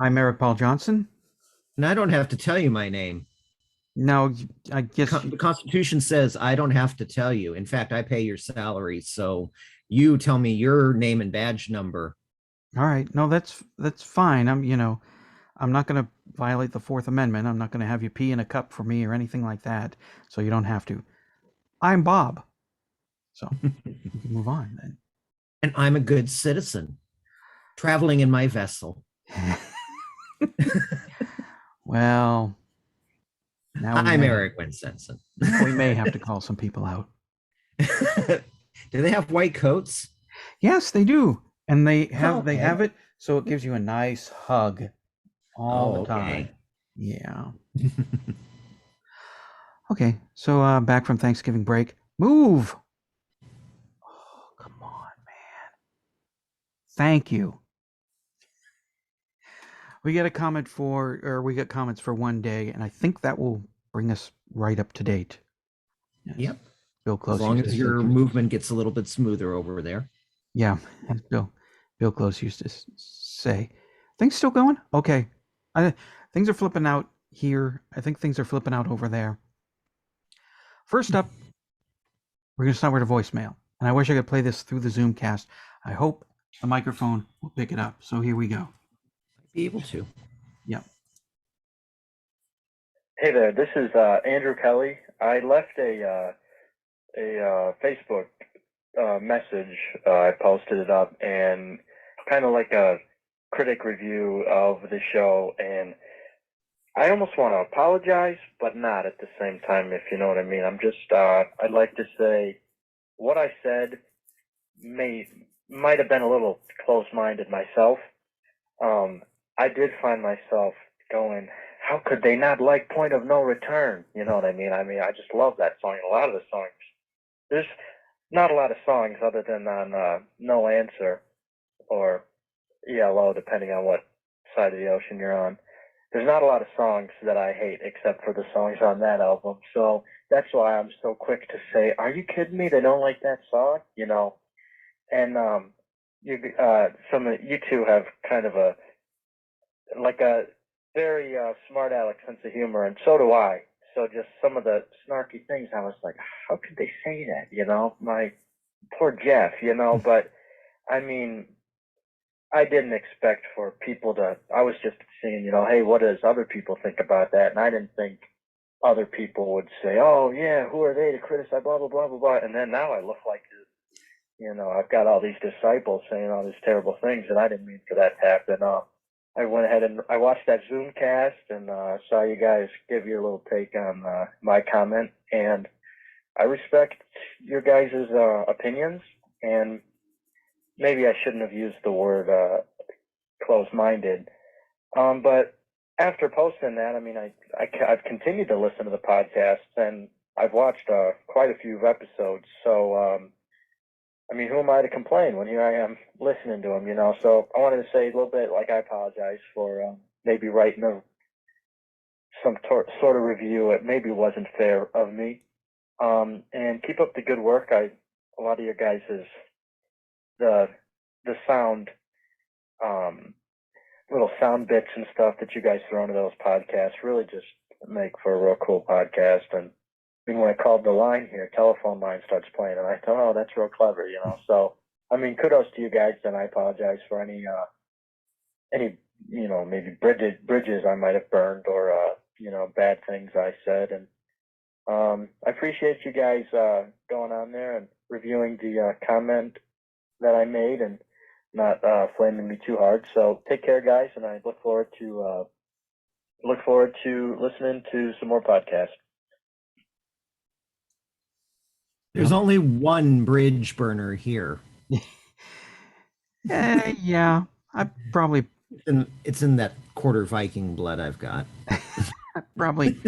I'm Eric Paul Johnson. And I don't have to tell you my name. Now, I guess, The Constitution says I don't have to tell you. In fact, I pay your salary. So you tell me your name and badge number. all right. No, that's fine. I'm not going to violate the Fourth Amendment. I'm not going to have you pee in a cup for me or anything like that. So you don't have to. I'm Bob. So we can move on And I'm a good citizen traveling in my vessel. then. Well, now we I'm may Eric Winsenson. now we may have to call some people out. Do they have white coats? Yes, they do, and they have Okay. it so it gives you a nice hug all Oh, the time. okay. Yeah. Okay. So back from Thanksgiving break. Move. Oh, come on. Thank you. We get comments for one day, and I think that will bring us right up to date. Yes. Yep. Bill As Close long used to as say, your movement gets a little bit smoother over there. yeah, as Bill Close used to say, things still going? Okay. I, things are flipping out here. I think things are flipping out over there. First up, we're going to start with a voicemail. And I wish I could play this through the Zoomcast. I hope the microphone will pick it up. So here we go. Be able to. Yep. Hey there, this is Andrew Kelly. I left a Facebook message. I posted it up and kind of like a critic review of the show. And I almost want to apologize, but not at the same time, if you know what I mean. I'd like to say what I said might have been a little close-minded myself. I did find myself going, how could they not like Point of No Return? You know what I mean? I just love that song. A lot of the songs. There's not a lot of songs other than on No Answer or E.L.O., depending on what side of the ocean you're on. There's not a lot of songs that I hate except for the songs on that album. So that's why I'm so quick to say, are you kidding me? They don't like that song? You know? And you two have kind of a very smart aleck sense of humor, and so do I. So just some of the snarky things, I was like, how could they say that? You know, my poor Jeff. You know, but I mean, I didn't expect for people to. I was just saying, you know, hey, what does other people think about that? And I didn't think other people would say, oh yeah, who are they to criticize? Blah blah blah blah blah. And then now I look like, you know, I've got all these disciples saying all these terrible things, and I didn't mean for that to happen. I went ahead and I watched that Zoomcast and saw you guys give your little take on my comment, and I respect your guys' opinions, and maybe I shouldn't have used the word close-minded, but after posting that, I mean, I've continued to listen to the podcast, and I've watched quite a few episodes, so I mean, who am I to complain when here I am listening to them, you know? So I wanted to say a little bit, like, I apologize for maybe writing sort of review. It maybe wasn't fair of me. And keep up the good work. A lot of your guys' the sound, little sound bits and stuff that you guys throw into those podcasts really just make for a real cool podcast. And I mean, when I called the line here, telephone line starts playing, and I thought, oh, that's real clever, you know. So, I mean, kudos to you guys, and I apologize for any, you know, maybe bridges I might have burned or, you know, bad things I said. And I appreciate you guys going on there and reviewing the comment that I made and not flaming me too hard. So take care, guys, and I look forward to listening to some more podcasts. There's only one bridge burner here. Yeah, I probably It's in that quarter Viking blood I've got. probably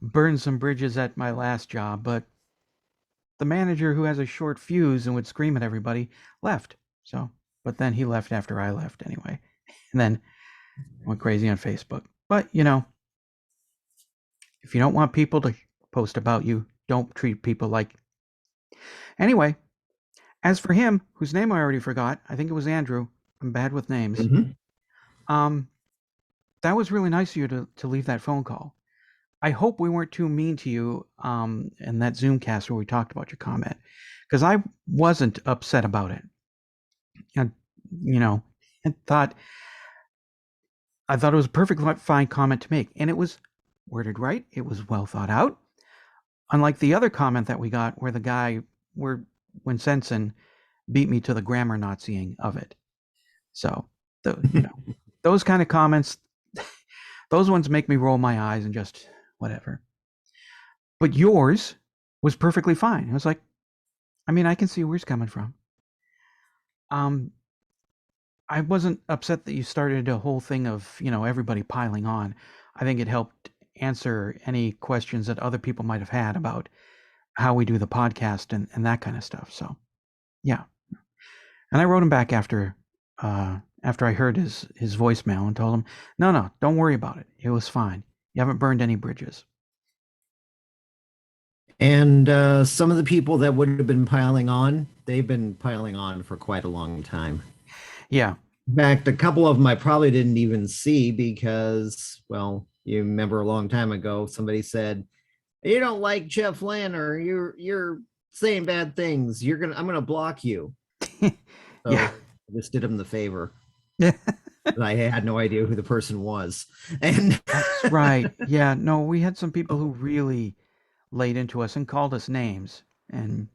burned some bridges at my last job, but the manager who has a short fuse and would scream at everybody left. So, but then he left after I left anyway, and then went crazy on Facebook. But you know, if you don't want people to post about you, don't treat people like. Anyway, as for him, whose name I already forgot, I think it was Andrew. I'm bad with names. Mhm. Um, that was really nice of you to leave that phone call. I hope we weren't too mean to you in that Zoomcast where we talked about your comment, because I wasn't upset about it. And, you know, I thought it was a perfectly fine comment to make, and it was worded right. It was well thought out. Unlike the other comment that we got, where the guy, when Sensen beat me to the grammar Naziing of it. So, those kind of comments, those ones make me roll my eyes and just whatever. But yours was perfectly fine. I was like, I mean, I can see where he's coming from. I wasn't upset that you started a whole thing of, everybody piling on. I think it helped answer any questions that other people might have had about how we do the podcast and that kind of stuff. So, yeah. And I wrote him back after I heard his voicemail and told him, no, don't worry about it. It was fine. You haven't burned any bridges. And some of the people that would have been piling on, they've been piling on for quite a long time. Yeah. In fact, a couple of them I probably didn't even see because, well, you remember a long time ago, somebody said, "You don't like Jeff Lanner. You're saying bad things. I'm gonna block you." So Yeah. I just did him the favor. Yeah. I had no idea who the person was. And That's right. Yeah, no, we had some people who really laid into us and called us names. And,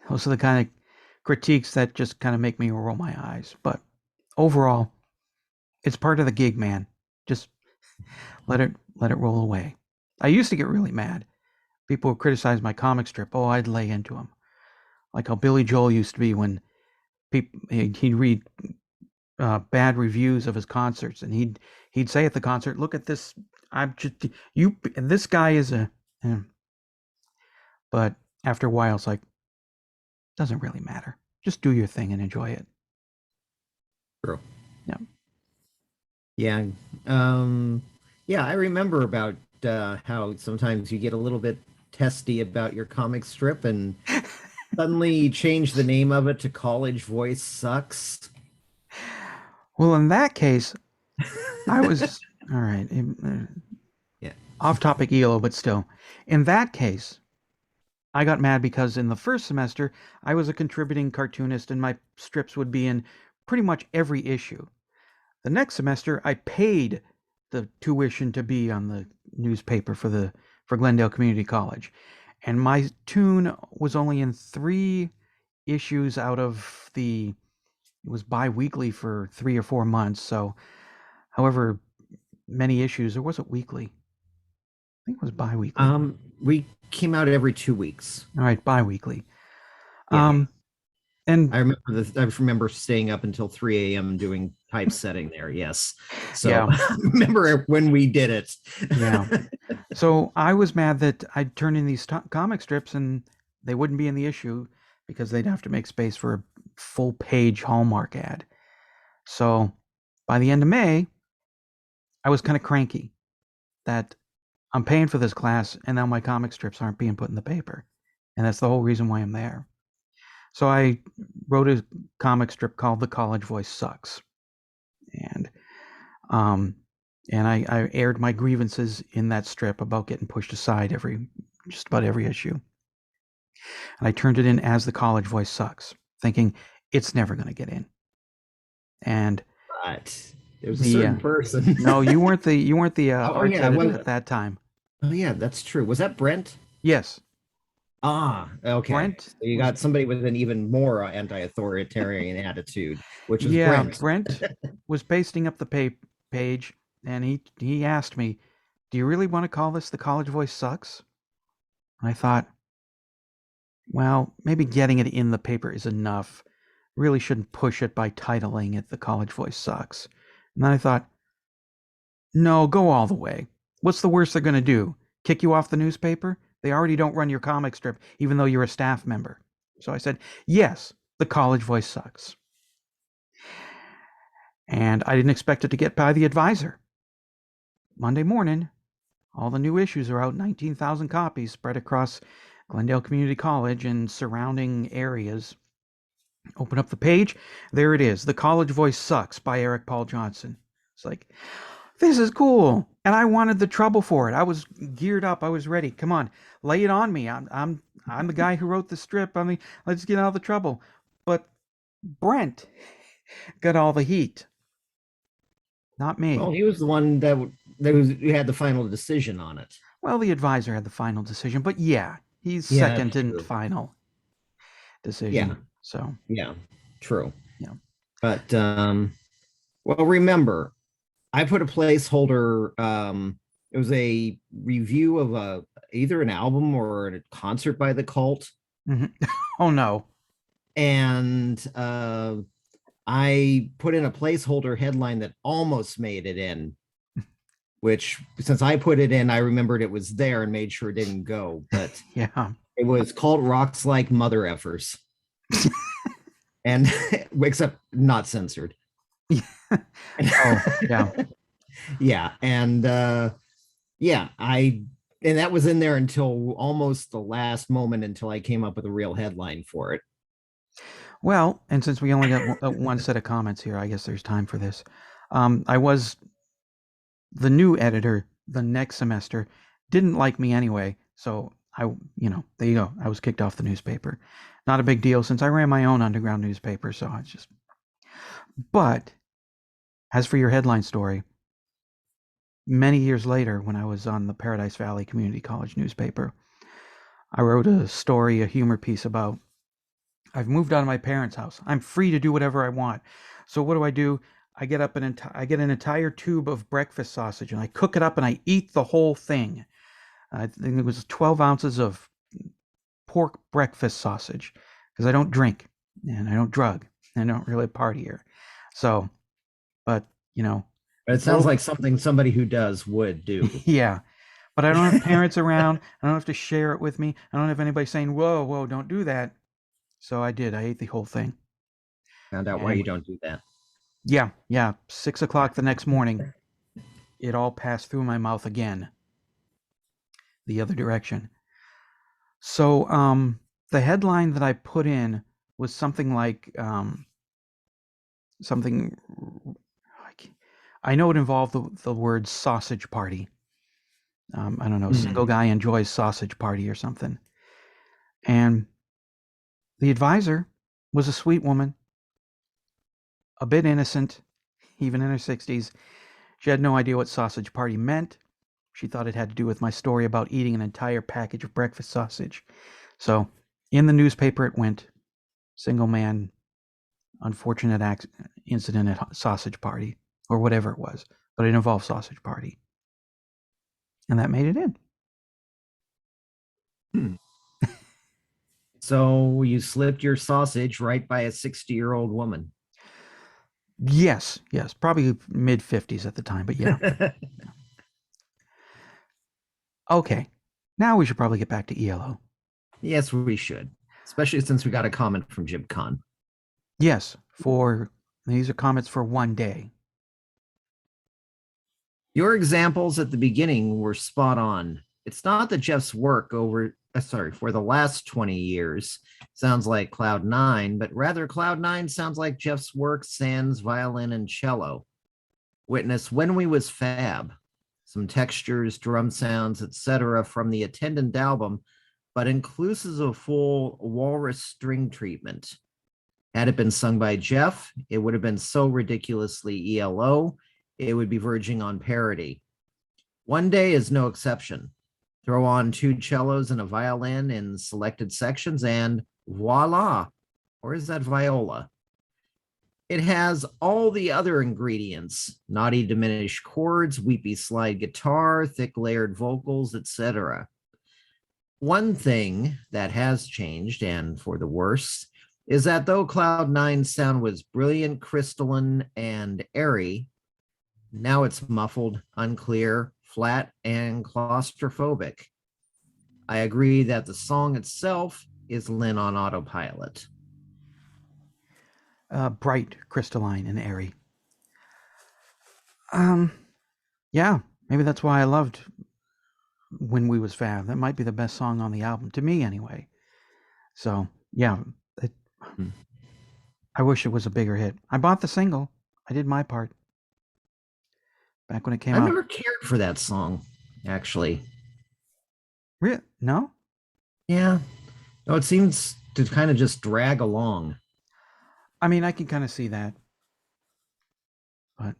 those are the kind of critiques that just kind of make me roll my eyes. But overall, it's part of the gig, man. Just let it roll away. I used to get really mad. People would criticize my comic strip. Oh, I'd lay into them. Like how Billy Joel used to be when he'd read bad reviews of his concerts, and he'd say at the concert, "Look at this. I'm just you. This guy is a." But after a while, it's like, doesn't really matter. Just do your thing and enjoy it. true. Yeah. Yeah. Yeah, I remember about how sometimes you get a little bit testy about your comic strip and suddenly change the name of it to College Voice Sucks. Well, in that case, I was all right. Yeah. Off topic E.L.O, but still, in that case, I got mad because in the first semester I was a contributing cartoonist and my strips would be in pretty much every issue. The next semester I paid the tuition to be on the newspaper for Glendale Community College, and my tune was only in 3 issues out of it was bi-weekly for 3 or 4 months. So, however many issues, or was it weekly? I think it was bi-weekly. We came out every 2 weeks. All right, bi-weekly. Yeah. And I remember staying up until 3 a.m. doing typesetting there. Yes. So Yeah. remember when we did it. Yeah. So I was mad that I'd turn in these comic strips and they wouldn't be in the issue because they'd have to make space for a full page Hallmark ad. So by the end of May, I was kind of cranky that I'm paying for this class and now my comic strips aren't being put in the paper. And that's the whole reason why I'm there. So I wrote a comic strip called The College Voice Sucks. And I aired my grievances in that strip about getting pushed aside just about every issue. And I turned it in as The College Voice Sucks, thinking it's never going to get in. And But it was a certain person. No, you weren't the art yeah, editor at that time. Oh yeah, that's true. Was that Brent? Yes. Okay. Brent So you got somebody with an even more anti-authoritarian attitude, which is Brent. Brent was pasting up the page, and he asked me, "Do you really want to call this The College Voice Sucks?" I thought, well, maybe getting it in the paper is enough. Really shouldn't push it by titling it The College Voice Sucks. And then I thought, no, go all the way. What's the worst they're going to do? Kick you off the newspaper? They already don't run your comic strip, even though you're a staff member. So I said, yes, The College Voice Sucks. And I didn't expect it to get by the advisor. Monday morning, all the new issues are out, 19,000 copies spread across Glendale Community College and surrounding areas. Open up the page. There it is. The College Voice Sucks by Eric Paul Johnson. It's like, this is cool, and I wanted the trouble for it. I was geared up. I was ready. Come on, lay it on me. I'm the guy who wrote the strip. I mean, let's get out of the trouble. But Brent got all the heat, not me. Well, he was the one who had the final decision on it. Well, the advisor had the final decision, but yeah, he's Yeah, second and true. final decision. Yeah. So Yeah, true. yeah. But well, remember, I put a placeholder. It was a review of either an album or a concert by the Cult, Oh no. and I put in a placeholder headline that almost made it in. Which, since I put it in, I remembered it was there and made sure it didn't go. But Yeah. it was Cult Rocks Like Mother Effers, and except not censored. Oh yeah. Yeah, and yeah, and that was in there until almost the last moment until I came up with a real headline for it. Well, and since we only got one set of comments here, I guess there's time for this. I was the new editor the next semester, didn't like me anyway, so there you go. I was kicked off the newspaper. Not a big deal since I ran my own underground newspaper, so it's just. But as for your headline story, many years later, when I was on the Paradise Valley Community College newspaper, I wrote a story, a humor piece about I've moved out of my parents' house. I'm free to do whatever I want. So what do? I get an entire tube of breakfast sausage and I cook it up and I eat the whole thing. I think it was 12 ounces of pork breakfast sausage because I don't drink and I don't drug. I don't really party here. So, but It sounds like something somebody who does would do. yeah. But I don't have parents around. I don't have to share it with me. I don't have anybody saying, whoa, whoa, don't do that. So I did. I ate the whole thing. Found out why you don't do that. Yeah. 6:00 the next morning, it all passed through my mouth again. The other direction. So the headline that I put in was something like something. I know it involved the word sausage party. I don't know, single guy enjoys sausage party or something. And the advisor was a sweet woman, a bit innocent, even in her 60s. She had no idea what sausage party meant. She thought it had to do with my story about eating an entire package of breakfast sausage. So in the newspaper it went, single man, unfortunate incident at sausage party, or whatever it was. But it involved sausage party. And that made it in. So you slipped your sausage right by a 60-year-old woman. Yes, probably mid 50s at the time, but yeah. Okay, now we should probably get back to E.L.O. Yes, we should, especially since we got a comment from Jib Khan. Yes, these are comments for one day. Your examples at the beginning were spot on. It's not that Jeff's work for the last 20 years sounds like Cloud 9, but rather Cloud 9 sounds like Jeff's work sans violin and cello. Witness When We Was Fab, some textures, drum sounds, etc. from the attendant album, but inclusive of full walrus string treatment. Had it been sung by Jeff, it would have been so ridiculously E.L.O., it would be verging on parody. One Day is no exception. Throw on 2 cellos and a violin in selected sections and voila, or is that viola? It has all the other ingredients, naughty diminished chords, weepy slide guitar, thick layered vocals, etc. One thing that has changed, and for the worse, is that though Cloud 9's sound was brilliant, crystalline, and airy, now it's muffled, unclear, flat, and claustrophobic. I agree that the song itself is Lynn on autopilot. Bright, crystalline, and airy. Yeah, maybe that's why I loved When We Was Fab. That might be the best song on the album, to me anyway. So, yeah, I wish it was a bigger hit. I bought the single. I did my part. back when it came I out. never cared for that song, actually. No? Yeah. No, it seems to kind of just drag along. I mean, I can kind of see that, but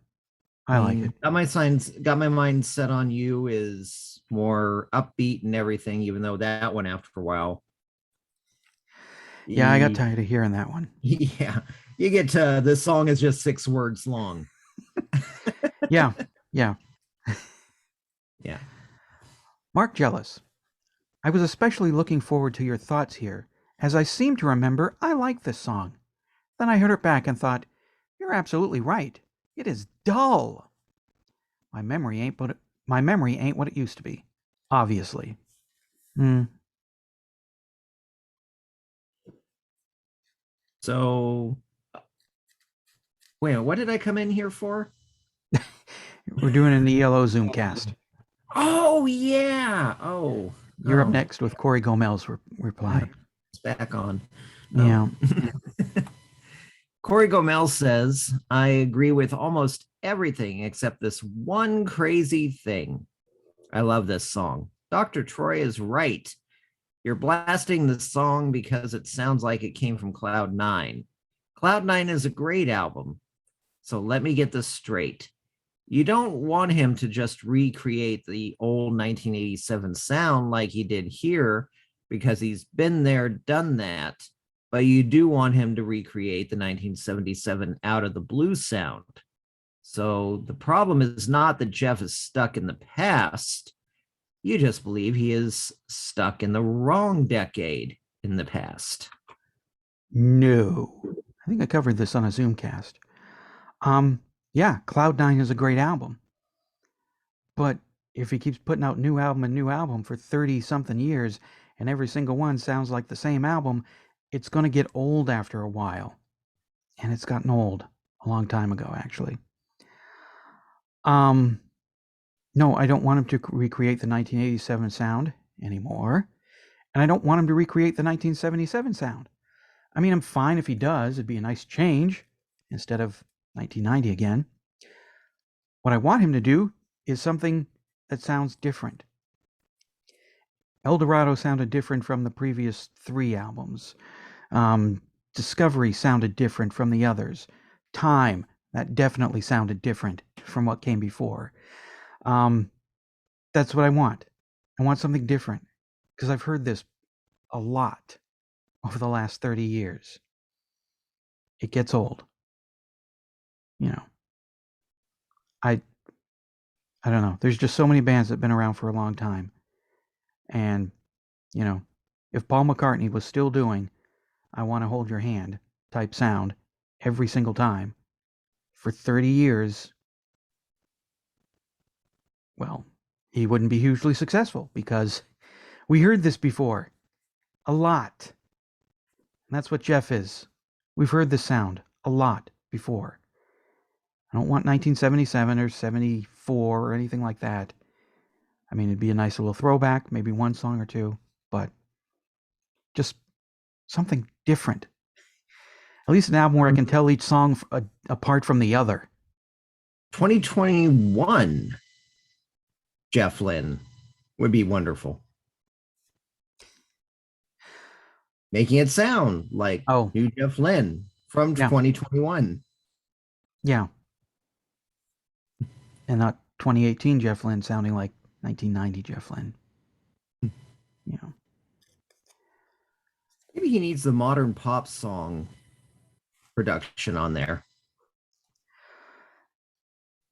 I I like mean, it. got my mind set on you is more upbeat and everything, even though that one after a while. Yeah, I got y- tired of hearing that one. Yeah. You get to this song is just 6 words long. Yeah, yeah. Yeah. Mark Jealous. I was especially looking forward to your thoughts here, as I seem to remember I like this song. Then I heard it back and thought, you're absolutely right. It is dull. My memory ain't what it used to be. Obviously. Hmm. So wait, what did I come in here for? We're doing an E.L.O. Zoomcast. Oh yeah. Oh. You're up Oh. next with Corey Gomel's reply. It's back on. Yeah. Corey Gomel says, I agree with almost everything except this one crazy thing. I love this song. Dr. Troy is right. You're blasting the song because it sounds like it came from Cloud 9. Cloud 9 is a great album. So let me get this straight. You don't want him to just recreate the old 1987 sound like he did here because he's been there, done that. But you do want him to recreate the 1977 Out of the Blue sound. So the problem is not that Jeff is stuck in the past. You just believe he is stuck in the wrong decade in the past. No. I think I covered this on a Zoomcast. Yeah, Cloud9 is a great album. But if he keeps putting out new album and new album for 30 something years and every single one sounds like the same album, it's going to get old after a while. And it's gotten old a long time ago, actually. No, I don't want him to recreate the 1987 sound anymore. And I don't want him to recreate the 1977 sound. I mean, I'm fine if he does. It'd be a nice change instead of 1990 again. What I want him to do is something that sounds different. El Dorado sounded different from the previous 3 albums. Discovery sounded different from the others. Time, that definitely sounded different from what came before. That's what I want. I want something different because I've heard this a lot over the last 30 years. It gets old. You know, I I don't know. There's just so many bands that have been around for a long time. And, you know, if Paul McCartney was still doing I Want to Hold Your Hand type sound every single time for 30 years, well, he wouldn't be hugely successful because we heard this before a lot. And that's what Jeff is. We've heard this sound a lot before. I don't want 1977 or 74 or anything like that. I mean, it'd be a nice little throwback, maybe one song or two, but just something different. At least an album where I can tell each song apart from the other. 2021 Jeff Lynne would be wonderful. Making it sound like new Jeff Lynne from 2021. Yeah. And not 2018 Jeff Lynne sounding like 1990 Jeff Lynne. You know. Maybe he needs the modern pop song production on there.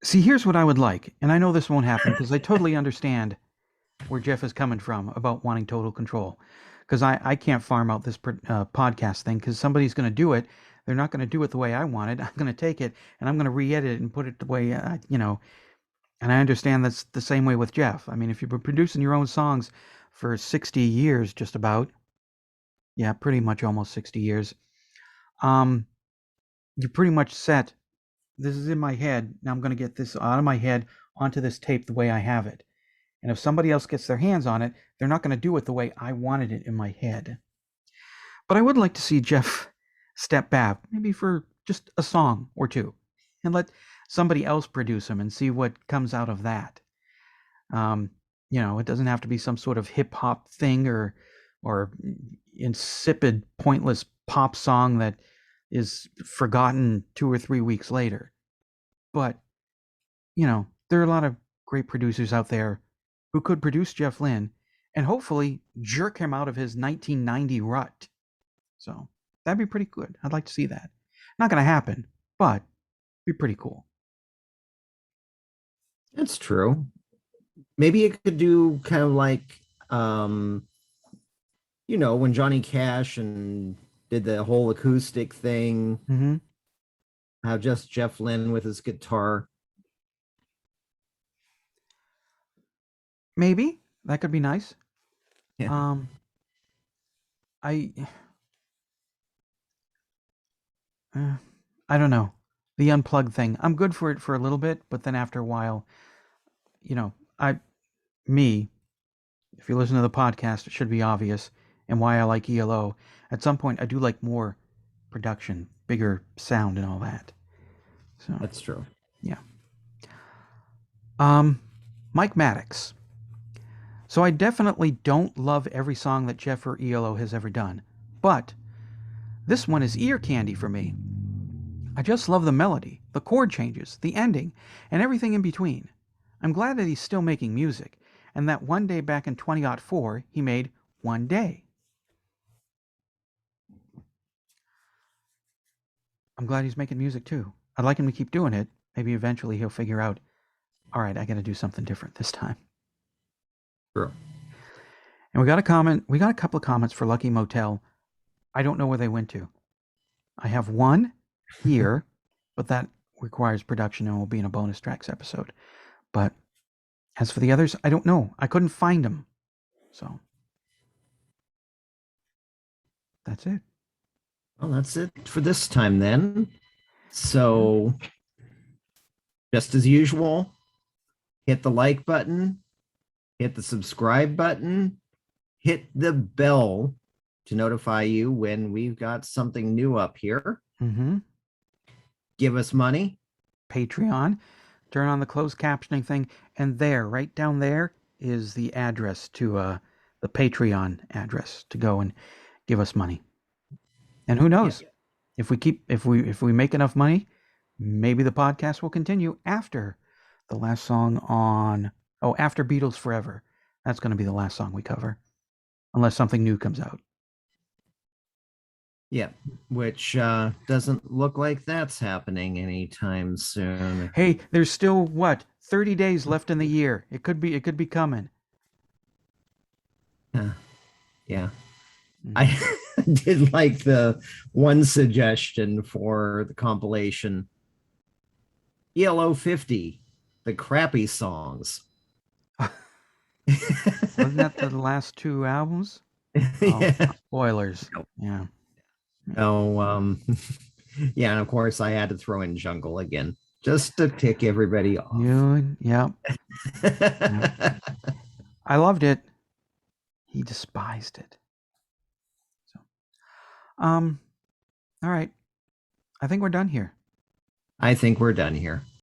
See, here's what I would like, and I know this won't happen because I totally understand where Jeff is coming from about wanting total control. Because I can't farm out this podcast thing because somebody's going to do it. They're not going to do it the way I want it. I'm going to take it and I'm going to re-edit it and put it the way, you know. And I understand that's the same way with Jeff. I mean, if you've been producing your own songs for 60 years, just about, yeah, pretty much almost 60 years, you're pretty much set. This is in my head. Now I'm going to get this out of my head onto this tape the way I have it. And if somebody else gets their hands on it, they're not going to do it the way I wanted it in my head. But I would like to see Jeff step back, maybe for just a song or two, and let somebody else produce them and see what comes out of that. It doesn't have to be some sort of hip hop thing or insipid, pointless pop song that is forgotten 2 or 3 weeks later. But there are a lot of great producers out there who could produce Jeff Lynne and hopefully jerk him out of his 1990 rut. So that'd be pretty good. I'd like to see that. Not going to happen, but it'd be pretty cool. It's true. Maybe it could do kind of like, when Johnny Cash and did the whole acoustic thing, Mm-hmm. have just Jeff Lynne with his guitar. Maybe that could be nice. Yeah. I I don't know. The unplugged thing. I'm good for it for a little bit, but then after a while, I me, if you listen to the podcast, it should be obvious and why I like E.L.O. At some point I do like more production, bigger sound and all that. So That's true. yeah. Mike Maddox. So I definitely don't love every song that Jeff or E.L.O. has ever done, but this one is ear candy for me. I just love the melody, the chord changes, the ending, and everything in between. I'm glad that he's still making music, and that one day back in 2004 he made One Day. I'm glad he's making music too. I'd like him to keep doing it. Maybe eventually he'll figure out, all right, I got to do something different this time. True. And we got a couple of comments for Lucky Motel. I don't know where they went to. I have one here, but that requires production and will be in a bonus tracks episode. But as for the others, I don't know. I couldn't find them. So that's it. Well, that's it for this time then. So, just as usual, hit the like button, hit the subscribe button, hit the bell to notify you when we've got something new up here. Mm-hmm. Give us money. Patreon. Turn on the closed captioning thing, and there, right down there, is the address to the Patreon address to go and give us money. And who knows? Yeah. If we make enough money, maybe the podcast will continue after the last song after Beatles Forever. That's going to be the last song we cover, unless something new comes out. Yeah, which doesn't look like that's happening anytime soon. Hey, there's still 30 days left in the year. It could be coming. Yeah. I did like the one suggestion for the compilation. E.L.O. 50, the crappy songs. Wasn't that the last two albums? Yeah. Spoilers. Yeah. Oh, yeah, and of course I had to throw in Jungle again, just to tick everybody off. Yep. I loved it. He despised it. So, all right. I think we're done here. I think we're done here.